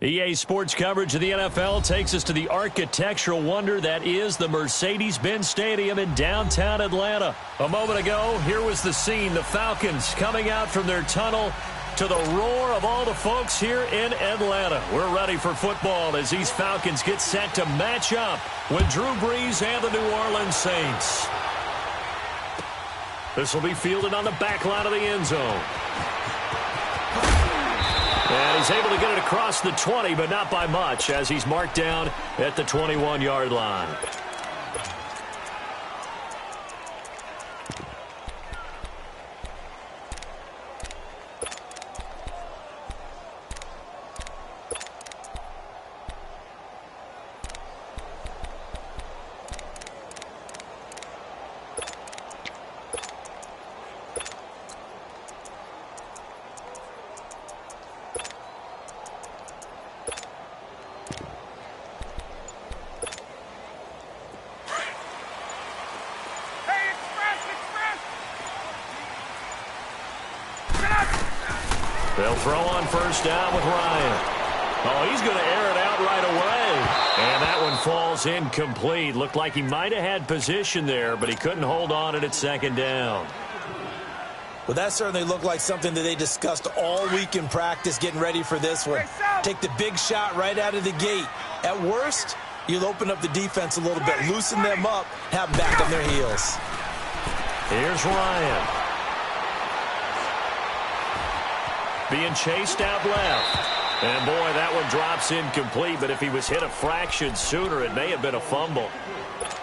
EA Sports coverage of the NFL takes us to the architectural wonder that is the Mercedes-Benz Stadium in downtown Atlanta. A moment ago, here was the scene. The Falcons coming out from their tunnel to the roar of all the folks here in Atlanta. We're ready for football as these Falcons get set to match up with Drew Brees and the New Orleans Saints. This will be fielded on the back line of the end zone. And he's able to get it across the 20, but not by much, as he's marked down at the 21-yard line. They'll throw on first down with Ryan. Oh, he's going to air it out right away. And that one falls incomplete. Looked like he might have had position there, but he couldn't hold on it at second down. Well, that certainly looked like something that they discussed all week in practice getting ready for this one. Take the big shot right out of the gate. At worst, you'll open up the defense a little bit, loosen them up, have them back on their heels. Here's Ryan. Being chased out left. And, boy, that one drops incomplete, but if he was hit a fraction sooner, it may have been a fumble.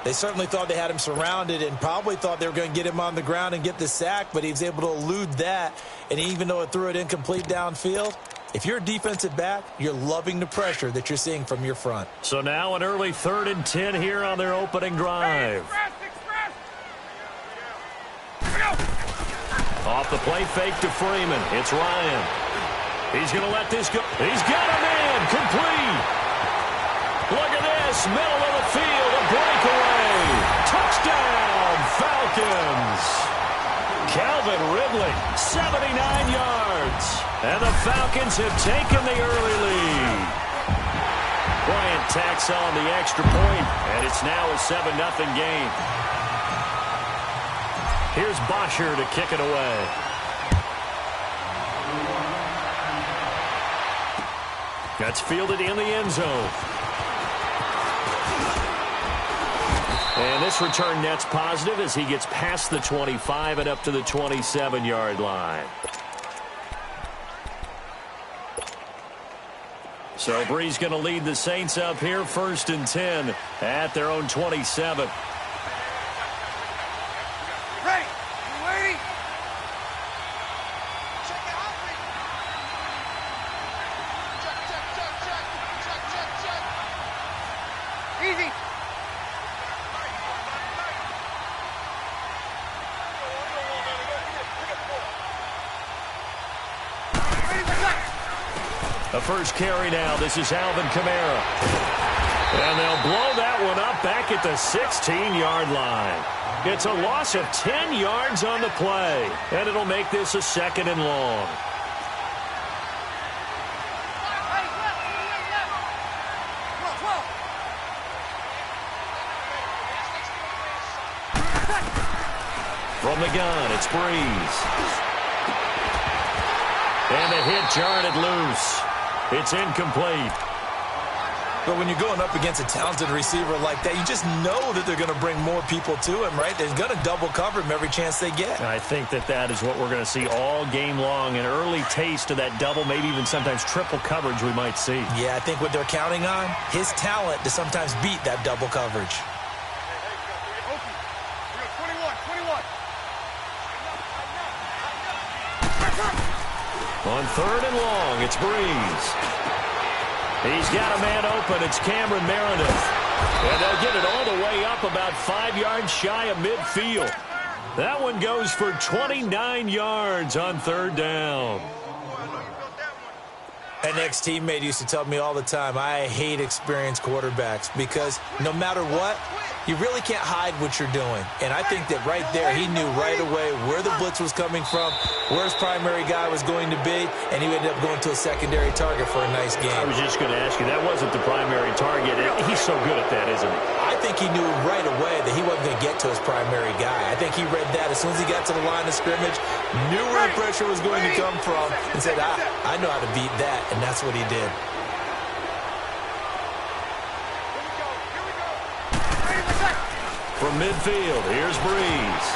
They certainly thought they had him surrounded and probably thought they were going to get him on the ground and get the sack, but he was able to elude that. And even though it threw it incomplete downfield, if you're a defensive back, you're loving the pressure that you're seeing from your front. So now an early 3rd and 10 here on their opening drive. Off the play fake to Freeman. It's Ryan. He's going to let this go. He's got a man. Complete. Look at this. Middle of the field. A breakaway. Touchdown, Falcons. Calvin Ridley, 79 yards. And the Falcons have taken the early lead. Bryant tacks on the extra point, and it's now a 7-0 game. Here's Bosher to kick it away. That's fielded in the end zone. And this return net's positive as he gets past the 25 and up to the 27-yard line. So Brees going to lead the Saints up here, 1st and 10 at their own 27. The first carry now. This is Alvin Kamara. And they'll blow that one up back at the 16-yard line. It's a loss of 10 yards on the play. And it'll make this a 2nd and long. From the gun, it's Brees. And the hit jarred it loose. It's incomplete. But when you're going up against a talented receiver like that, you just know that they're going to bring more people to him, right? They're going to double cover him every chance they get. I think that is what we're going to see all game long. An early taste of that double, maybe even sometimes triple coverage we might see. Yeah, I think what they're counting on, his talent to sometimes beat that double coverage. On 3rd and long, it's Brees. He's got a man open. It's Cameron Meredith. And they'll get it all the way up about 5 yards shy of midfield. That one goes for 29 yards on 3rd down. An ex-teammate used to tell me all the time, I hate experienced quarterbacks because no matter what, you really can't hide what you're doing. And I think that right there, he knew right away where the blitz was coming from, where his primary guy was going to be, and he ended up going to a secondary target for a nice game. I was just going to ask you, that wasn't the primary target. He's so good at that, isn't he? I think he knew right away that he wasn't going to get to his primary guy. I think he read that as soon as he got to the line of scrimmage, knew where the pressure was going to come from, and said, I know how to beat that, and that's what he did. From midfield, here's Breeze.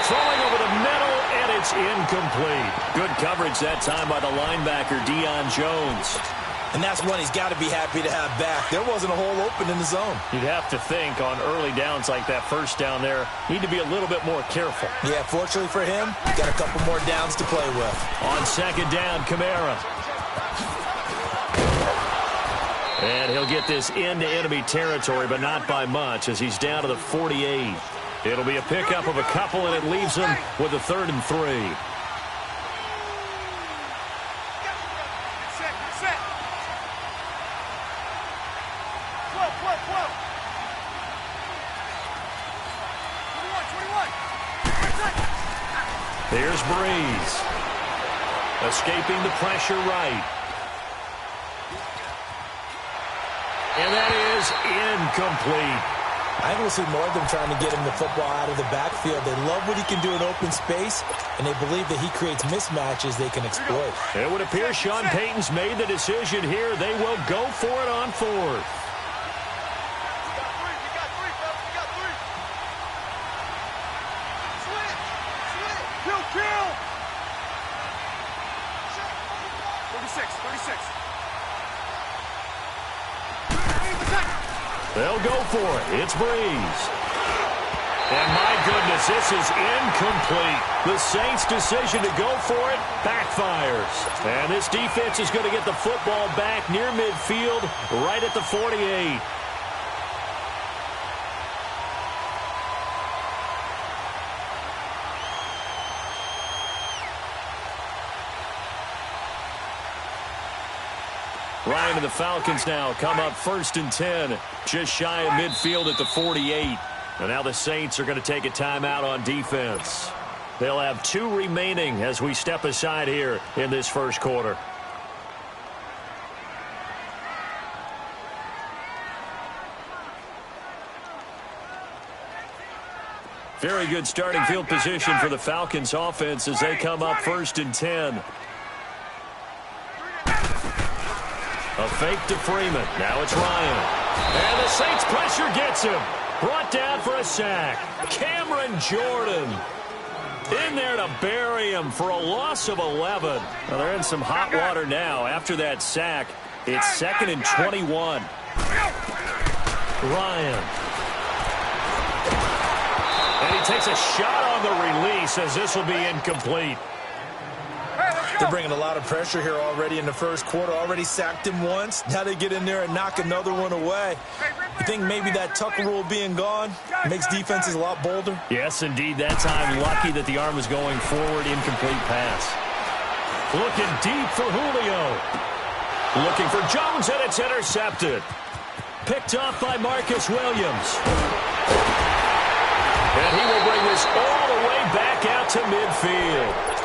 Throwing over the middle, and it's incomplete. Good coverage that time by the linebacker, Deion Jones. And that's one he's got to be happy to have back. There wasn't a hole open in the zone. You'd have to think on early downs like that first down there, need to be a little bit more careful. Yeah, fortunately for him, got a couple more downs to play with. On second down, Kamara. And he'll get this into enemy territory, but not by much, as he's down to the 48. It'll be a pickup of a couple, and it leaves him with a 3rd and 3. Here's Breeze. Escaping the pressure right. And that is incomplete. I think we'll see more of them trying to get him the football out of the backfield. They love what he can do in open space, and they believe that he creates mismatches they can exploit. It would appear Sean Payton's made the decision here. They will go for it on 4th. They'll go for it. It's Breeze. And my goodness, this is incomplete. The Saints' decision to go for it backfires. And this defense is going to get the football back near midfield, right at the 48. Ryan and the Falcons now come up 1st and 10, just shy of midfield at the 48. And now the Saints are going to take a timeout on defense. They'll have 2 remaining as we step aside here in this first quarter. Very good starting field position for the Falcons offense as they come up 1st and 10. A fake to Freeman. Now it's Ryan. And the Saints pressure gets him. Brought down for a sack. Cameron Jordan in there to bury him for a loss of 11. Well, they're in some hot water now. After that sack, it's 2nd and 21. Ryan. And he takes a shot on the release as this will be incomplete. They're bringing a lot of pressure here already in the first quarter. Already sacked him once. Now they get in there and knock another one away. You think maybe that Tucker rule being gone makes defenses a lot bolder? Yes, indeed. That time, lucky that the arm was going forward. Incomplete pass. Looking deep for Julio. Looking for Jones, and it's intercepted. Picked off by Marcus Williams. And he will bring this all the way back out to midfield.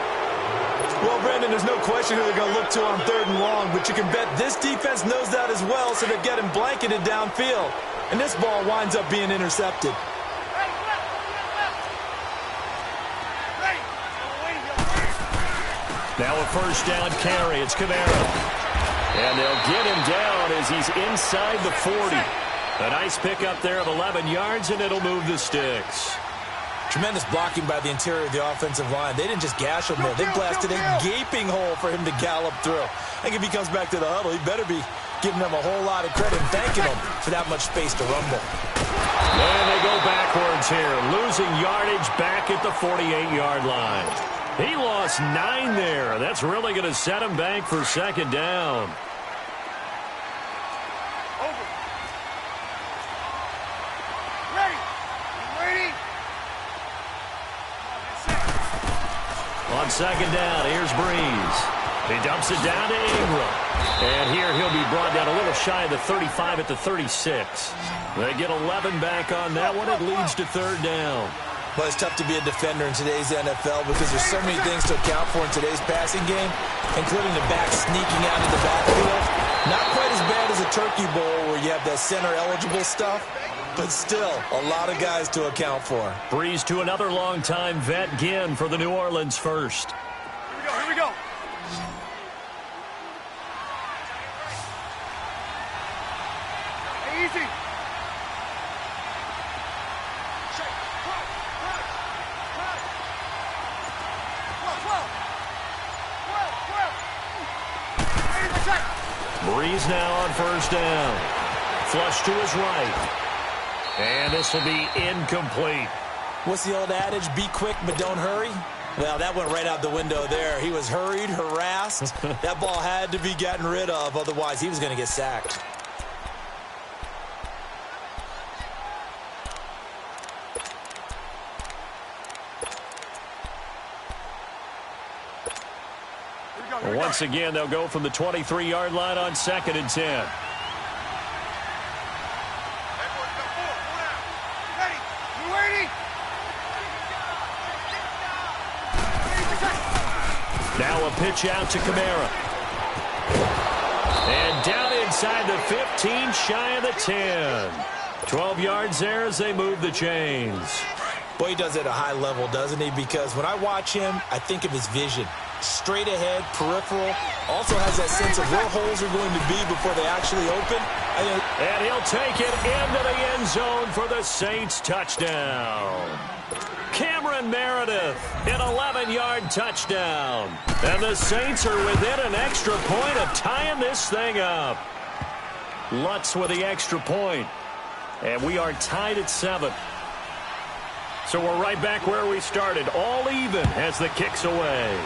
Well, Brandon, there's no question who they're going to look to on 3rd and long, but you can bet this defense knows that as well, so they're getting blanketed downfield. And this ball winds up being intercepted. Now a 1st down carry. It's Kamara. And they'll get him down as he's inside the 40. A nice pickup there of 11 yards, and it'll move the sticks. Tremendous blocking by the interior of the offensive line. They didn't just gash him there. They blasted a gaping hole for him to gallop through. I think if he comes back to the huddle, he better be giving them a whole lot of credit and thanking them for that much space to rumble. And they go backwards here, losing yardage back at the 48-yard line. He lost 9 there. That's really going to set him back for 2nd down. On 2nd down, here's Breeze. He dumps it down to Ingram. And here he'll be brought down a little shy of the 35 at the 36. They get 11 back on that one. It leads to 3rd down. Well, it's tough to be a defender in today's NFL because there's so many things to account for in today's passing game, including the back sneaking out of the backfield. Not quite as bad as a turkey bowl where you have that center-eligible stuff, but still a lot of guys to account for. Breeze to another longtime vet, Ginn, for the New Orleans first. Here we go. Hey, easy. Breeze now on first down. Flush to his right. And this will be incomplete. What's the old adage? Be quick, but don't hurry. Well, that went right out the window there. He was hurried, harassed. That ball had to be gotten rid of. Otherwise, he was going to get sacked. Once again, they'll go from the 23-yard line on 2nd and 10. Now a pitch out to Kamara. And down inside the 15, shy of the 10. 12 yards there as they move the chains. Boy, he does it at a high level, doesn't he? Because when I watch him, I think of his vision. Straight ahead, peripheral. Also has that sense of where holes are going to be before they actually open. And he'll take it into the end zone for the Saints touchdown. Cameron Meredith, an 11-yard touchdown. And the Saints are within an extra point of tying this thing up. Lutz with the extra point. And we are tied at 7. So we're right back where we started, all even as the kick's away.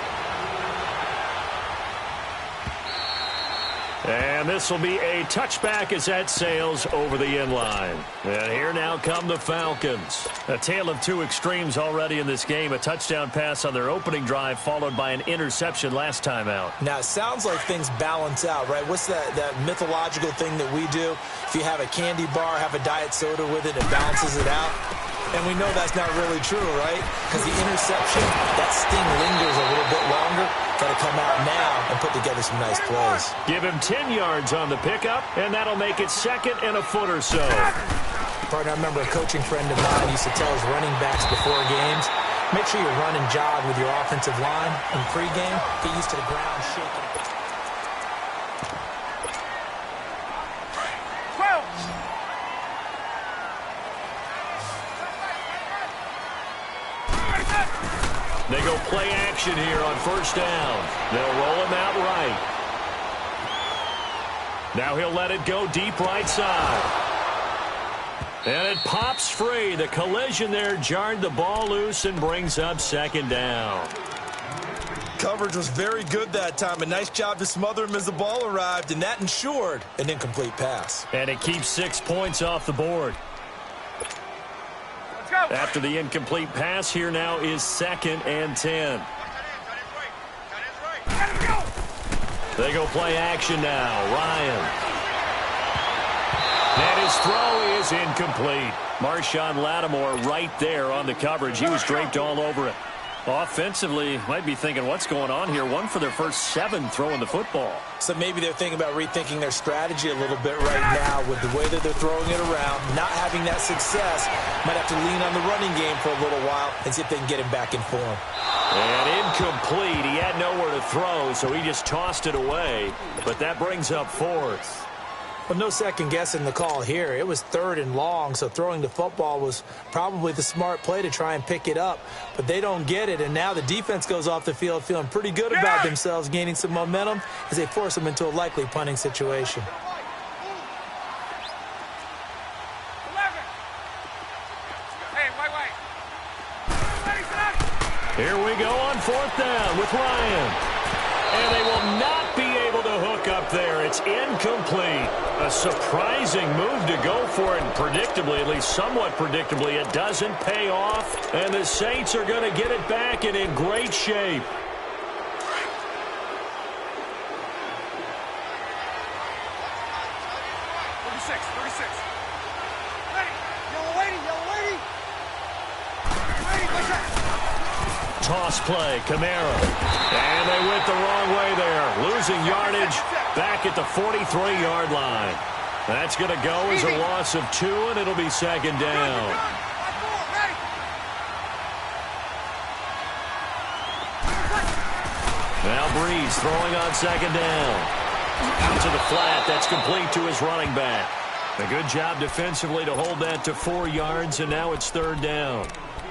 And this will be a touchback as that sails over the end line. And here now come the Falcons. A tale of two extremes already in this game. A touchdown pass on their opening drive followed by an interception last time out. Now, it sounds like things balance out, right? What's that mythological thing that we do? If you have a candy bar, have a diet soda with it, it balances it out. And we know that's not really true, right? Because the interception, that sting lingers a little bit longer. Got to come out now and put together some nice plays. Give him 10 yards on the pickup, and that'll make it 2nd and a foot or so. Partner, I remember a coaching friend of mine used to tell his running backs before games, make sure you run and jog with your offensive line in pregame. Get used to the ground shaking. They go play action here on first down. They'll roll him out right. Now he'll let it go deep right side. And it pops free. The collision there jarred the ball loose and brings up 2nd down. Coverage was very good that time. A nice job to smother him as the ball arrived, and that ensured an incomplete pass. And it keeps 6 points off the board. After the incomplete pass, here now is 2nd and 10. They go play action now. Ryan. And his throw is incomplete. Marshawn Lattimore right there on the coverage. He was draped all over it. Offensively, might be thinking, what's going on here? 1 for their first 7 throwing the football. So maybe they're thinking about rethinking their strategy a little bit right now with the way that they're throwing it around, not having that success. Might have to lean on the running game for a little while and see if they can get him back in form. And incomplete. He had nowhere to throw, so he just tossed it away. But that brings up 4th. Well, no second guessing the call here. It was 3rd and long, so throwing the football was probably the smart play to try and pick it up. But they don't get it, and now the defense goes off the field feeling pretty good about themselves, gaining some momentum as they force them into a likely punting situation. Here we go on 4th down with Ryan. And they will not be able to hook up there. It's incomplete. A surprising move to go for it, and predictably, at least somewhat predictably, it doesn't pay off. And the Saints are going to get it back and in great shape. Ready. Yellow lady. Toss play, Kamara. And they went the wrong way there. Losing yardage back at the 43-yard line. That's going to go as a loss of 2, and it'll be second down. Now Breeze throwing on second down. Out to the flat. That's complete to his running back. A good job defensively to hold that to 4 yards, and now it's third down.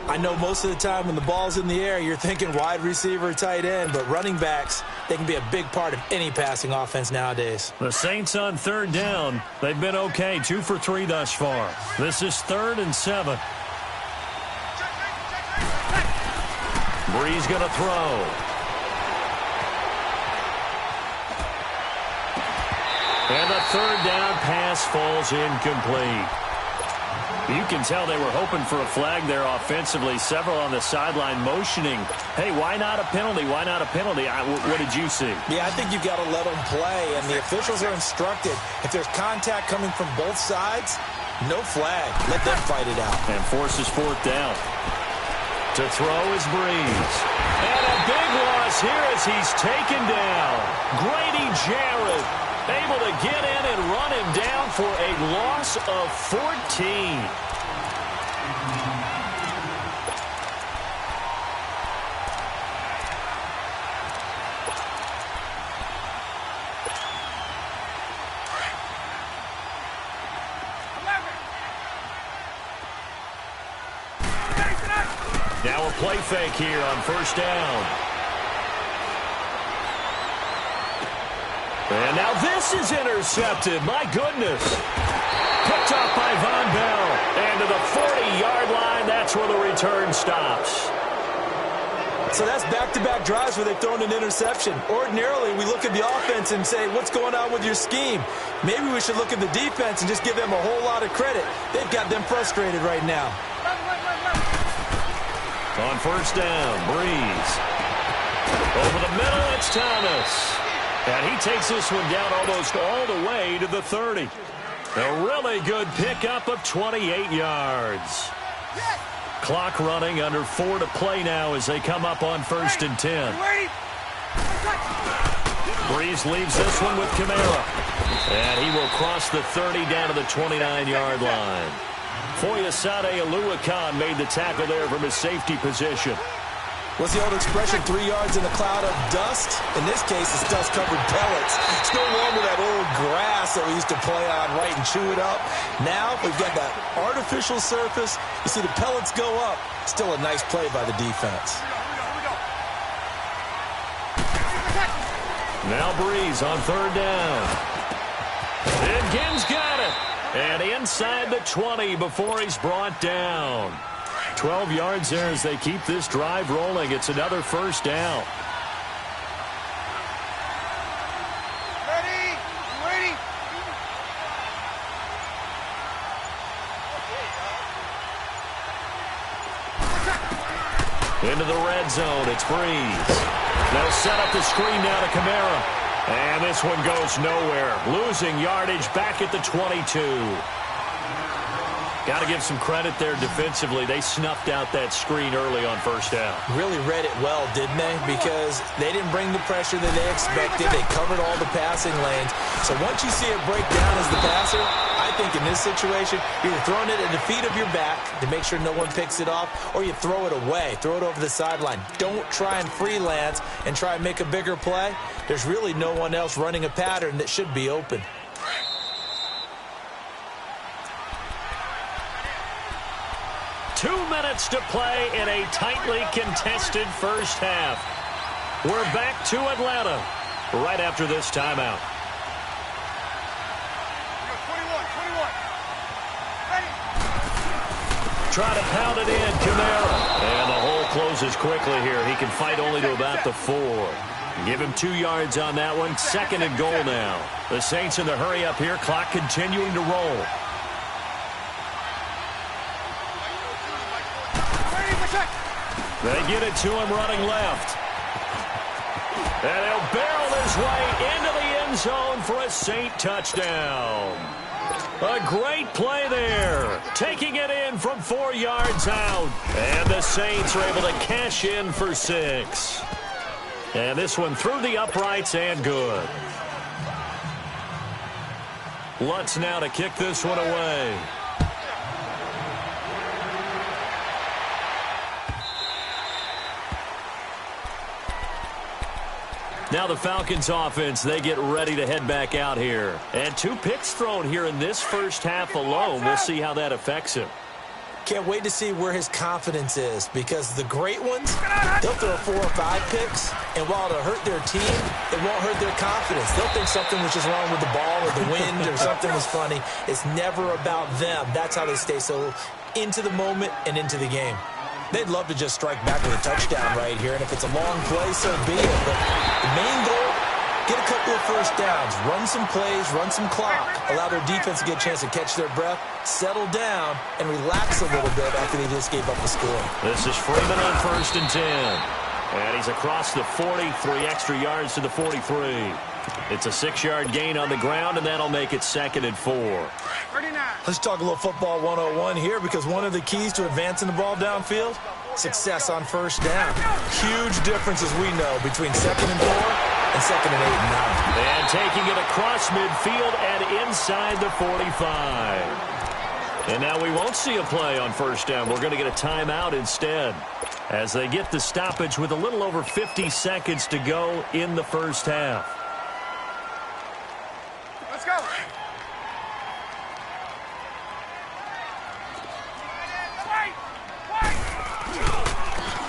I know most of the time when the ball's in the air, you're thinking wide receiver, tight end, but running backs, they can be a big part of any passing offense nowadays. The Saints on third down. They've been okay, 2 for 3 thus far. This is 3rd and 7. Breeze going to throw. And the third down pass falls incomplete. You can tell they were hoping for a flag there offensively. Several on the sideline motioning, hey, why not a penalty? Why not a penalty? What did you see? Yeah, I think you've got to let them play, and the officials are instructed. If there's contact coming from both sides, no flag. Let them fight it out. And forces 4th down. To throw is Breeze. And a big loss here as he's taken down. Grady Jarrett able to get in and run him down for a loss of 14. Now a play fake here on first down. And now this is intercepted. My goodness. Picked up by Von Bell. And to the 40-yard line, that's where the return stops. So that's back-to-back drives where they've thrown an interception. Ordinarily, we look at the offense and say, what's going on with your scheme? Maybe we should look at the defense and just give them a whole lot of credit. They've got them frustrated right now. On first down, Breeze. Over the middle, it's Thomas. And he takes this one down almost all the way to the 30. A really good pickup of 28 yards. Clock running, under 4 to play now as they come up on 1st and 10. Breeze leaves this one with Kamara. And he will cross the 30 down to the 29-yard line. Foyesade Oluwakan made the tackle there from his safety position. What's the old expression, 3 yards in a cloud of dust? In this case, it's dust-covered pellets. It's no longer that old grass that we used to play on, right, and chew it up. Now we've got that artificial surface. You see the pellets go up. Still a nice play by the defense. Now Breeze on third down. And Gibbs got it. And inside the 20 before he's brought down. 12 yards there as they keep this drive rolling. It's another first down. Ready? Ready? Into the red zone. It's Breeze. They'll set up the screen now to Kamara. And this one goes nowhere. Losing yardage back at the 22. Got to give some credit there defensively. They snuffed out that screen early on first down. Really read it well, didn't they? Because they didn't bring the pressure that they expected. They covered all the passing lanes. So once you see it break down as the passer, I think in this situation, you're either throwing it at the feet of your back to make sure no one picks it off, or you throw it away. Throw it over the sideline. Don't try and freelance and try and make a bigger play. There's really no one else running a pattern that should be open. Two minutes to play in a tightly contested first half. We're back to Atlanta right after this timeout. 21. Ready? Try to pound it in, Kamara. And the hole closes quickly here. He can fight only to about the 4. Give him 2 yards on that one. 2nd and goal now. The Saints in the hurry up here. Clock continuing to roll. They get it to him running left. And he'll barrel his way into the end zone for a Saint touchdown. A great play there. Taking it in from 4 yards out. And the Saints are able to cash in for 6. And this one through the uprights and good. Lutz now to kick this one away. Now the Falcons offense, they get ready to head back out here. And 2 picks thrown here in this first half alone. We'll see how that affects him. Can't wait to see where his confidence is, because the great ones, they'll throw 4 or 5 picks, and while it'll hurt their team, it won't hurt their confidence. They'll think something was just wrong with the ball or the wind or something was funny. It's never about them. That's how they stay so into the moment and into the game. They'd love to just strike back with a touchdown right here, and if it's a long play, so be it. But the main goal, get a couple of first downs, run some plays, run some clock, allow their defense to get a chance to catch their breath, settle down, and relax a little bit after they just gave up the score. This is Freeman on 1st and 10. And he's across the 40, 3 extra yards to the 43. It's a 6-yard gain on the ground, and that'll make it 2nd and 4. 39. Let's talk a little football 101 here, because one of the keys to advancing the ball downfield, success on first down. Huge difference, as we know, between 2nd and 4 and 2nd and 8 and 9. And taking it across midfield and inside the 45. And now we won't see a play on first down. We're going to get a timeout instead, as they get the stoppage with a little over 50 seconds to go in the first half. Let's go.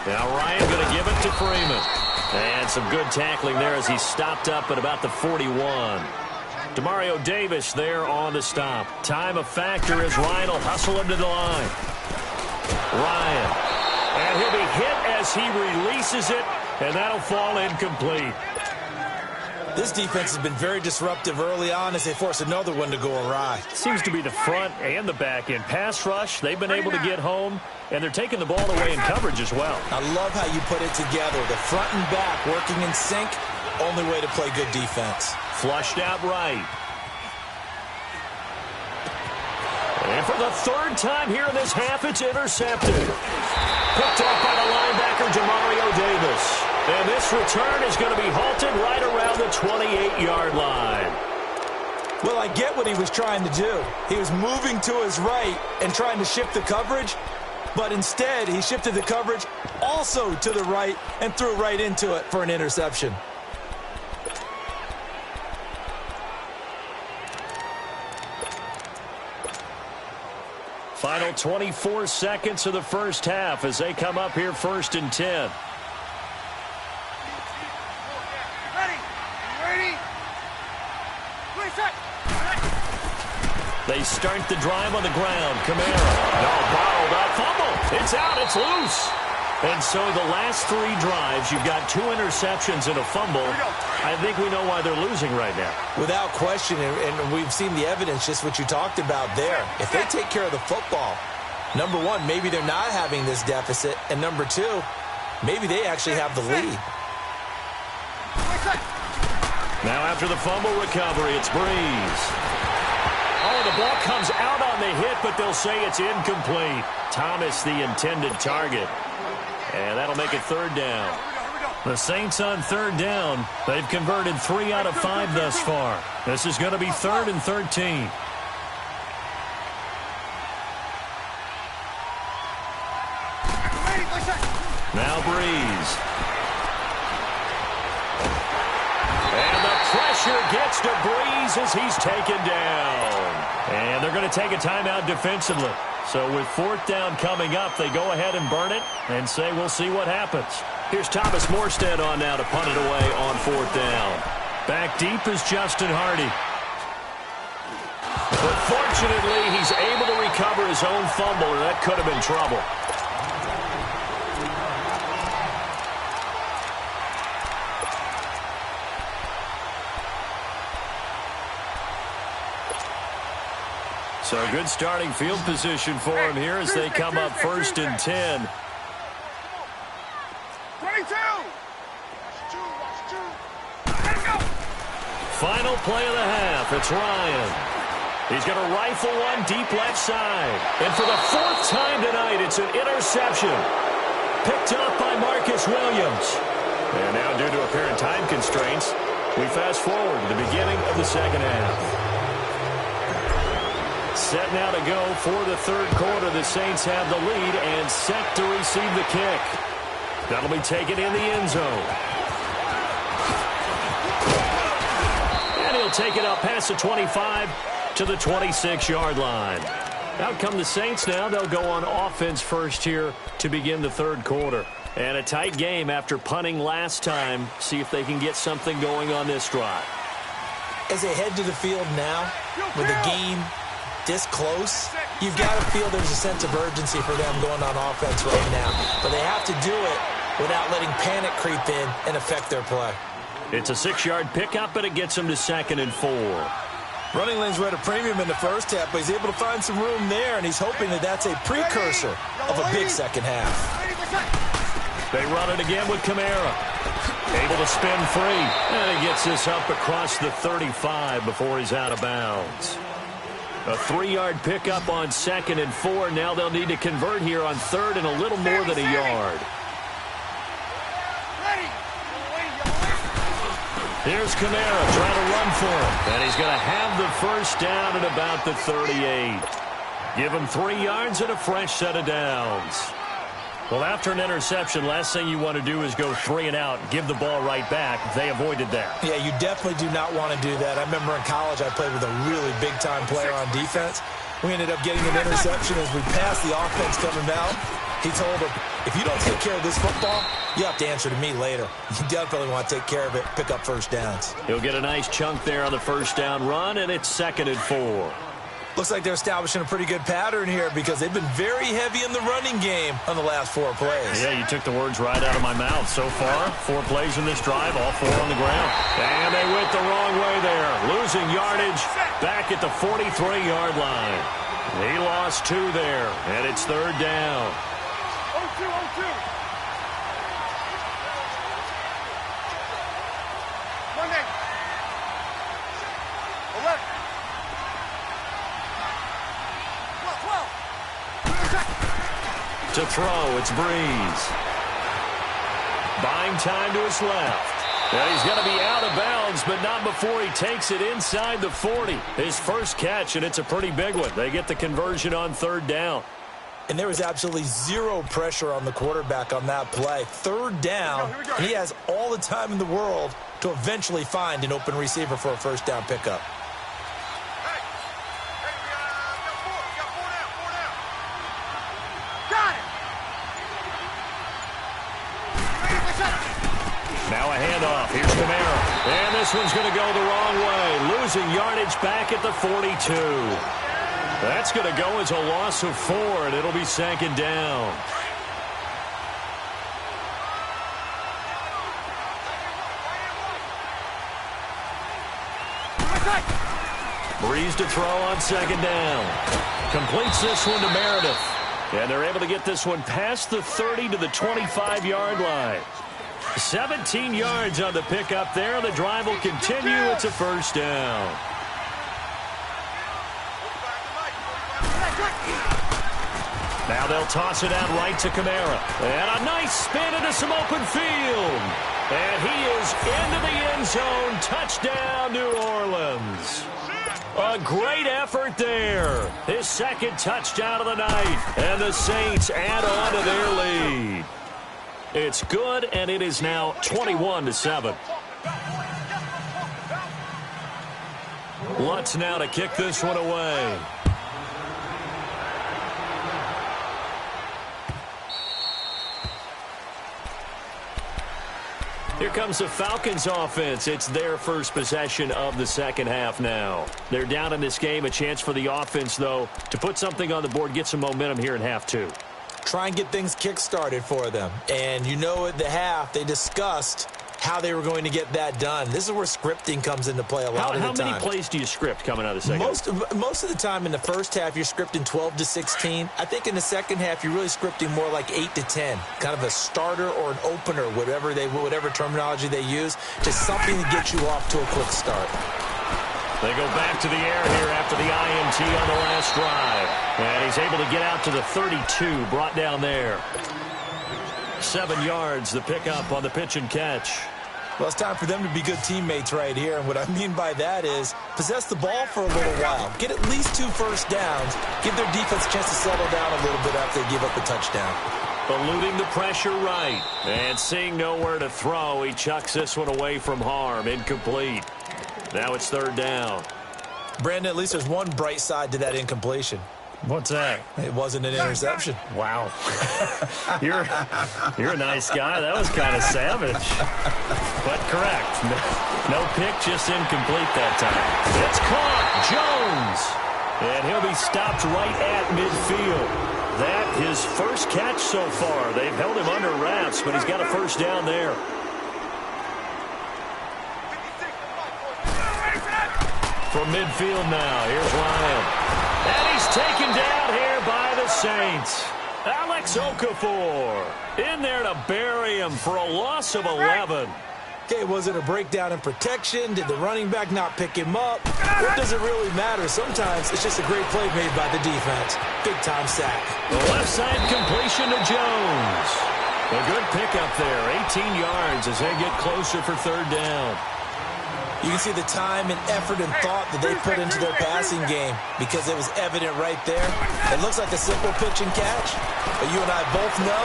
Now Ryan going to give it to Freeman. And some good tackling there as he stopped up at about the 41. Demario Davis there on the stop. Time a factor as Ryan will hustle him to the line. Ryan. And he'll be hit as he releases it, and that'll fall incomplete. This defense has been very disruptive early on as they force another one to go awry. Seems to be the front and the back end. Pass rush, they've been able to get home, and they're taking the ball away in coverage as well. I love how you put it together. The front and back working in sync, only way to play good defense. Flushed out right. And for the 3rd time here in this half, it's intercepted. Picked off by the linebacker, Demario Davis. And this return is going to be halted right around the 28-yard line. Well, I get what he was trying to do. He was moving to his right and trying to shift the coverage, but instead he shifted the coverage also to the right and threw right into it for an interception. Final 24 seconds of the first half as they come up here 1st and 10. They start the drive on the ground. Kamara. No, bottled up. Fumble. It's out. It's loose. And so the last 3 drives, you've got 2 interceptions and a fumble. I think we know why they're losing right now. Without question, and we've seen the evidence, just what you talked about there. If they take care of the football, number 1, maybe they're not having this deficit. And number 2, maybe they actually have the lead. Now after the fumble recovery, it's Breeze. Oh, the ball comes out on the hit, but they'll say it's incomplete. Thomas, the intended target. And that'll make it 3rd down. The Saints on 3rd down. They've converted 3 out of 5 thus far. This is going to be 3rd and 13. Now Breeze. And the pressure gets to Breeze as he's taken down. And they're going to take a timeout defensively. So with 4th down coming up, they go ahead and burn it and say we'll see what happens. Here's Thomas Morstead on now to punt it away on 4th down. Back deep is Justin Hardy. But fortunately, he's able to recover his own fumble, and that could have been trouble. So good starting field position for him here as they come up 1st and 10. 22. Final play of the half. It's Ryan. He's going to rifle one deep left side. And for the fourth time tonight, it's an interception. Picked up by Marcus Williams. And now, due to apparent time constraints, we fast forward to the beginning of the second half. Set now to go for the third quarter. The Saints have the lead and set to receive the kick. That'll be taken in the end zone. And he'll take it up past the 25 to the 26-yard line. Out come the Saints now. They'll go on offense first here to begin the third quarter. And a tight game after punting last time. See if they can get something going on this drive. As they head to the field now, with the game this close, you've got to feel there's a sense of urgency for them going on offense right now. But they have to do it without letting panic creep in and affect their play. It's a 6-yard pickup, and it gets them to 2nd and 4. Running lanes were at a premium in the first half, but he's able to find some room there, and he's hoping that that's a precursor of a big second half. They run it again with Kamara. Able to spin free. And he gets this up across the 35 before he's out of bounds. A 3-yard pickup on 2nd and 4. Now they'll need to convert here on 3rd and a little more than a yard. Here's Kamara trying to run for him. And he's going to have the first down at about the 38. Give him 3 yards and a fresh set of downs. Well, after an interception, last thing you want to do is go 3 and out, give the ball right back. They avoided that. Yeah, you definitely do not want to do that. I remember in college I played with a really big-time player on defense. We ended up getting an interception as we passed the offense coming out. He told him, if you don't take care of this football, you have to answer to me later. You definitely want to take care of it, pick up first downs. He'll get a nice chunk there on the first down run, and it's 2nd and 4. Looks like they're establishing a pretty good pattern here because they've been very heavy in the running game on the last 4 plays. Yeah, you took the words right out of my mouth. So far, 4 plays in this drive, all 4 on the ground. And they went the wrong way there. Losing yardage back at the 43-yard line. He lost 2 there, and it's 3rd down. 0-2. Monday. 11. 12. To throw, it's Breeze. Buying time to his left. Well, he's going to be out of bounds, but not before he takes it inside the 40. His first catch, and it's a pretty big one. They get the conversion on 3rd down. And there was absolutely zero pressure on the quarterback on that play. 3rd down, here we go. and he has all the time in the world to eventually find an open receiver for a first down pickup. Hey, we got 4 now. Got it. Now a handoff. Here's Kamara. And this one's going to go the wrong way. Losing yardage back at the 42. That's going to go as a loss of 4, and it'll be 2nd down. Breeze to throw on 2nd down. Completes this one to Meredith. And they're able to get this one past the 30 to the 25-yard line. 17 yards on the pickup there. The drive will continue. It's a first down. Now they'll toss it out right to Kamara. And a nice spin into some open field. And he is into the end zone. Touchdown, New Orleans. A great effort there. His 2nd touchdown of the night. And the Saints add on to their lead. It's good, and it is now 21-7. Lutz now to kick this one away. Here comes the Falcons offense. It's their first possession of the second half now. They're down in this game. A chance for the offense, though, to put something on the board, get some momentum here in half 2. Try and get things kick-started for them. And you know at the half, they discussed how they were going to get that done. This is where scripting comes into play a lot of the time. How many plays do you script coming out of the second half? Most of the time in the first half, you're scripting 12 to 16. I think in the second half, you're really scripting more like 8 to 10. Kind of a starter or an opener, whatever terminology they use, just something to get you off to a quick start. They go back to the air here after the INT on the last drive. And he's able to get out to the 32, brought down there. 7 yards, the pickup on the pitch and catch. Well, it's time for them to be good teammates right here. And what I mean by that is possess the ball for a little while. Get at least 2 first downs. Give their defense a chance to settle down a little bit after they give up a touchdown. Eluding the pressure right. And seeing nowhere to throw, he chucks this one away from harm. Incomplete. Now it's 3rd down. Brandon, at least there's one bright side to that incompletion. What's that? It wasn't an interception. Wow. You're a nice guy. That was kind of savage. But correct. No pick, just incomplete that time. It's caught. Jones. And he'll be stopped right at midfield. That his first catch so far. They've held him under wraps, but he's got a first down there. From midfield now, here's Ryan. And he's taken down here by the Saints. Alex Okafor in there to bury him for a loss of 11. Okay, was it a breakdown in protection? Did the running back not pick him up? What does it really matter? Sometimes it's just a great play made by the defense. Big-time sack. The left side completion to Jones. A good pickup there, 18 yards as they get closer for 3rd down. You can see the time and effort and thought that they put into their passing game because it was evident right there. It looks like a simple pitch and catch, but you and I both know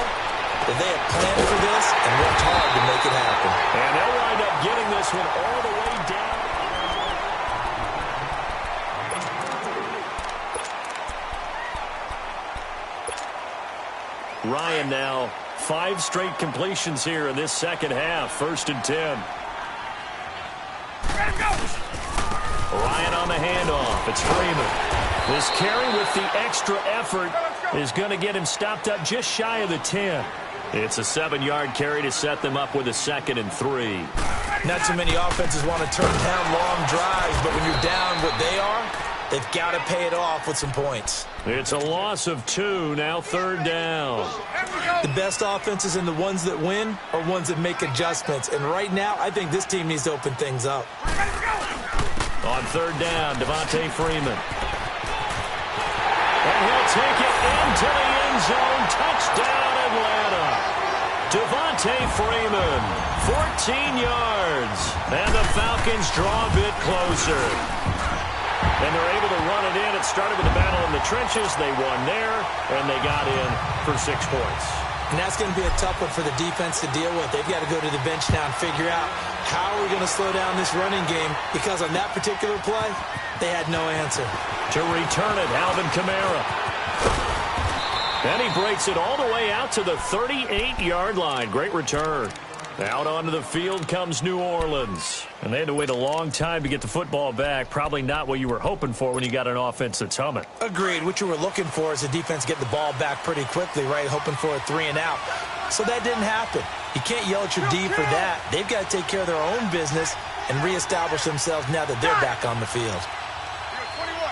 that they have planned for this and worked hard to make it happen. And they'll wind up getting this one all the way down. Ryan now, 5 straight completions here in this second half. 1st and 10. Ryan on the handoff. It's Freeman. This carry with the extra effort is going to get him stopped up just shy of the 10. It's a 7-yard carry to set them up with a 2nd and 3. Not too many offenses want to turn down long drives, but when you're down what they are, they've got to pay it off with some points. It's a loss of 2, now 3rd down. The best offenses and the ones that win are ones that make adjustments. And right now, I think this team needs to open things up. On 3rd down, Devontae Freeman. And he'll take it into the end zone. Touchdown, Atlanta. Devontae Freeman, 14 yards. And the Falcons draw a bit closer. And they're able to run it in. It started with the battle in the trenches. They won there, and they got in for 6 points. And that's going to be a tough one for the defense to deal with. They've got to go to the bench now and figure out how are we going to slow down this running game, because on that particular play, they had no answer. To return it, Alvin Kamara. And he breaks it all the way out to the 38-yard line. Great return. Out onto the field comes New Orleans. And they had to wait a long time to get the football back. Probably not what you were hoping for when you got an offense that's humming. Agreed. What you were looking for is the defense get the ball back pretty quickly, right? Hoping for a 3 and out. So that didn't happen. You can't yell at your D for that. They've got to take care of their own business and reestablish themselves now that they're back on the field. 21.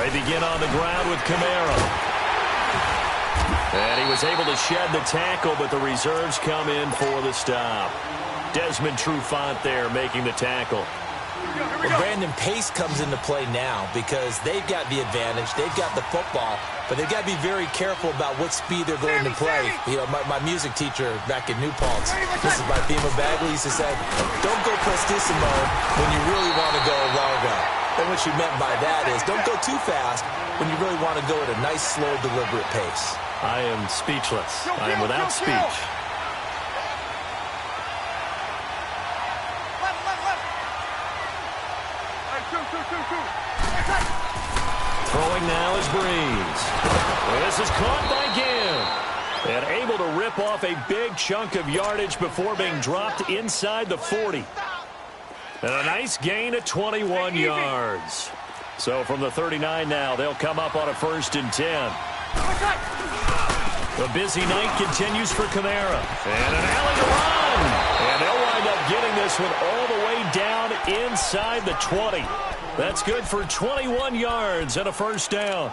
They begin on the ground with Kamara. And he was able to shed the tackle, but the reserves come in for the stop. Desmond Trufant there making the tackle. Well, Brandon, pace comes into play now because they've got the advantage. They've got the football, but they've got to be very careful about what speed they're going to play. You know, my music teacher back in New Paltz, this is my Thema Bagley, used to say, don't go prestissimo when you really want to go largo. And what she meant by that is don't go too fast when you really want to go at a nice, slow, deliberate pace. I am speechless. I am without speech. Throwing now is Breeze. This is caught by Gibb. And able to rip off a big chunk of yardage before being dropped inside the 40. And a nice gain of 21 yards. So from the 39 now, they'll come up on a 1st and 10. The busy night continues for Kamara. And an alley to run. And they'll wind up getting this one all the way down inside the 20. That's good for 21 yards and a 1st down.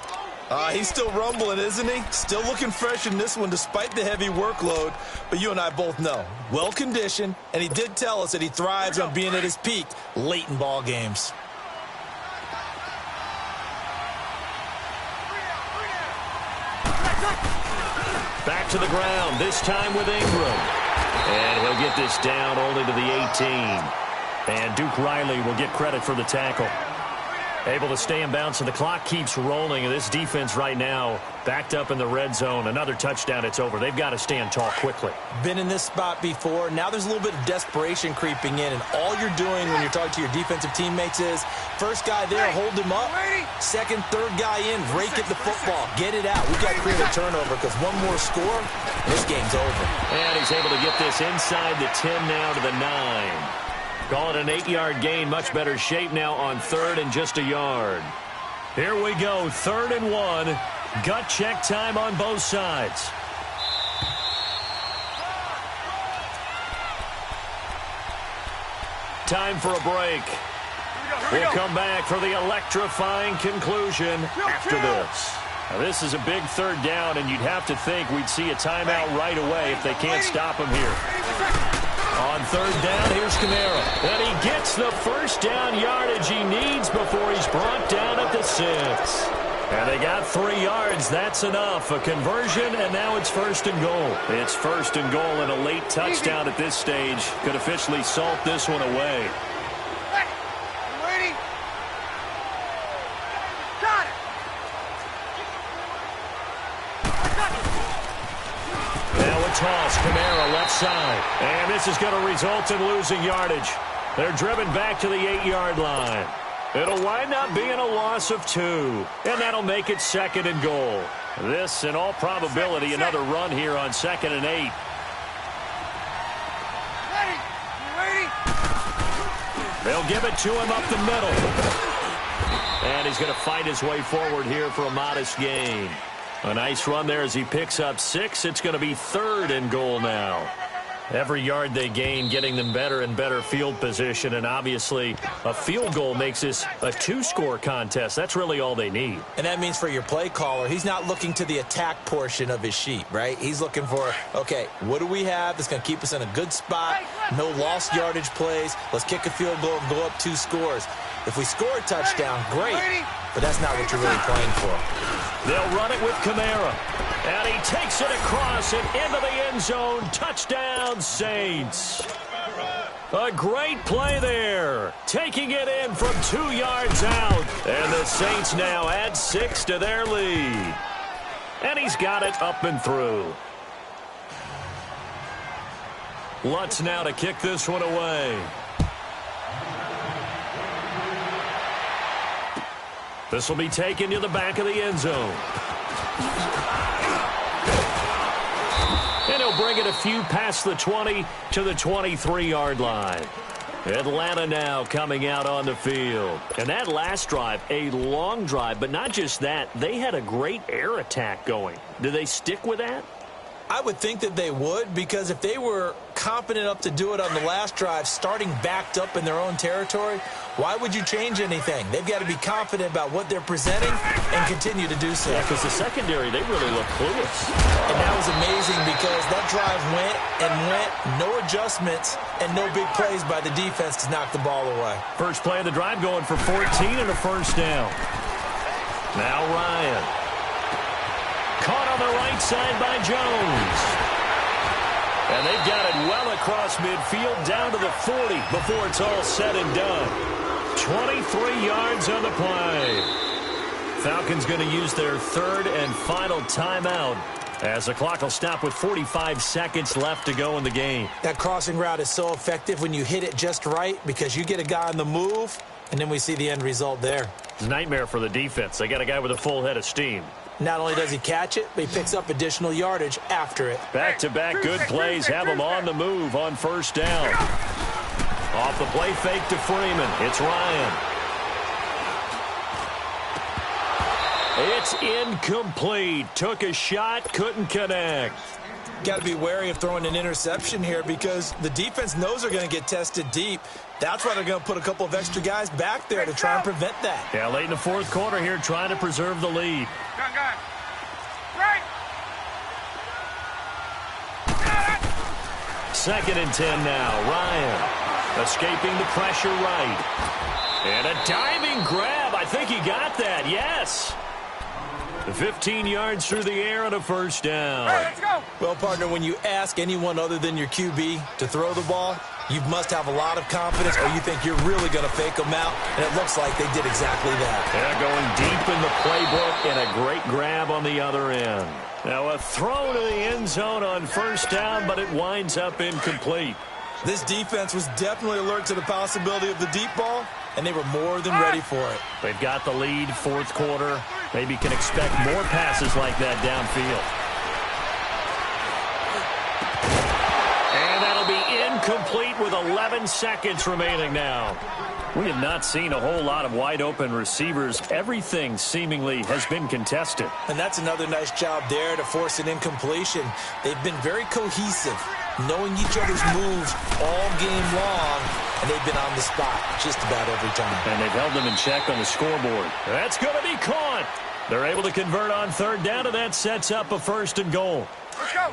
He's still rumbling, isn't he? Still looking fresh in this one despite the heavy workload. But you and I both know, well-conditioned, and he did tell us that he thrives on being at his peak late in ball games. Back to the ground, this time with Ingram. And he'll get this down only to the 18. And Duke Riley will get credit for the tackle. Able to stay in bounds, so the clock keeps rolling. And this defense right now backed up in the red zone. Another touchdown, it's over. They've got to stand tall quickly. Been in this spot before. Now there's a little bit of desperation creeping in. And all you're doing when you're talking to your defensive teammates is, first guy there, hold him up. Second, third guy in, rake at the football. Get it out. We've got to create a turnover because one more score, this game's over. And he's able to get this inside the 10 now to the 9. Call it an 8-yard gain. Much better shape now on third and just a yard. Here we go. 3rd and 1. Gut check time on both sides. Time for a break. We'll come back for the electrifying conclusion after this. Now, this is a big 3rd down, and you'd have to think we'd see a timeout right away if they can't stop him here. On 3rd down, here's Kamara. And he gets the first down yardage he needs before he's brought down at the 6. And they got 3 yards. That's enough. A conversion, and now it's 1st and goal. It's 1st and goal, and a late touchdown at this stage could officially salt this one away. Toss, Kamara left side. And this is going to result in losing yardage. They're driven back to the 8-yard line. It'll wind up being a loss of 2. And that'll make it 2nd and goal. This, in all probability, another run here on 2nd and 8. They'll give it to him up the middle. And he's going to fight his way forward here for a modest gain. A nice run there as he picks up 6. It's going to be 3rd and goal now. Every yard they gain, getting them better and better field position. And obviously, a field goal makes this a 2-score contest. That's really all they need. And that means for your play caller, he's not looking to the attack portion of his sheet, right? He's looking for, okay, what do we have that's going to keep us in a good spot? No lost yardage plays. Let's kick a field goal and go up 2 scores. If we score a touchdown, great. But that's not what you're really playing for. They'll run it with Kamara. And he takes it across and into the end zone. Touchdown, Saints. A great play there. Taking it in from 2 yards out. And the Saints now add 6 to their lead. And he's got it up and through. Lutz now to kick this one away. This will be taken to the back of the end zone. And he'll bring it a few past the 20 to the 23-yard line. Atlanta now coming out on the field. And that last drive, a long drive, but not just that. They had a great air attack going. Do they stick with that? I would think that they would, because if they were confident enough to do it on the last drive, starting backed up in their own territory, why would you change anything? They've got to be confident about what they're presenting and continue to do so. Yeah, because the secondary, they really look clueless. And that was amazing because that drive went and went, no adjustments, and no big plays by the defense to knock the ball away. First play of the drive going for 14 and a first down. Now Ryan. Caught on the right side by Jones. And they've got it well across midfield down to the 40 before it's all said and done. 23 yards on the play. Falcons going to use their 3rd and final timeout as the clock will stop with 45 seconds left to go in the game. That crossing route is so effective when you hit it just right because you get a guy on the move, and then we see the end result there. It's a nightmare for the defense. They got a guy with a full head of steam. Not only does he catch it, but he picks up additional yardage after it. Back-to-back good plays have him on the move on first down. Off the play fake to Freeman. It's Ryan. It's incomplete. Took a shot, couldn't connect. Got to be wary of throwing an interception here because the defense knows they're going to get tested deep. That's why they're going to put a couple of extra guys back there to try and prevent that. Yeah, late in the 4th quarter here, trying to preserve the lead. gun. Right. 2nd and 10 now. Ryan escaping the pressure right. And a diving grab. I think he got that. Yes. 15 yards through the air on a 1st down. All right, let's go. Well, partner, when you ask anyone other than your QB to throw the ball, you must have a lot of confidence, or you think you're really going to fake them out, and it looks like they did exactly that. They're going deep in the playbook, and a great grab on the other end. Now a throw to the end zone on 1st down, but it winds up incomplete. This defense was definitely alert to the possibility of the deep ball, and they were more than ready for it. They've got the lead, 4th quarter. Maybe can expect more passes like that downfield. And that'll be incomplete with 11 seconds remaining now. We have not seen a whole lot of wide-open receivers. Everything seemingly has been contested. And that's another nice job there to force an incompletion. They've been very cohesive, knowing each other's moves all game long, and they've been on the spot just about every time. And they've held them in check on the scoreboard. That's going to be caught. They're able to convert on 3rd down, and that sets up a 1st and goal. Let's go.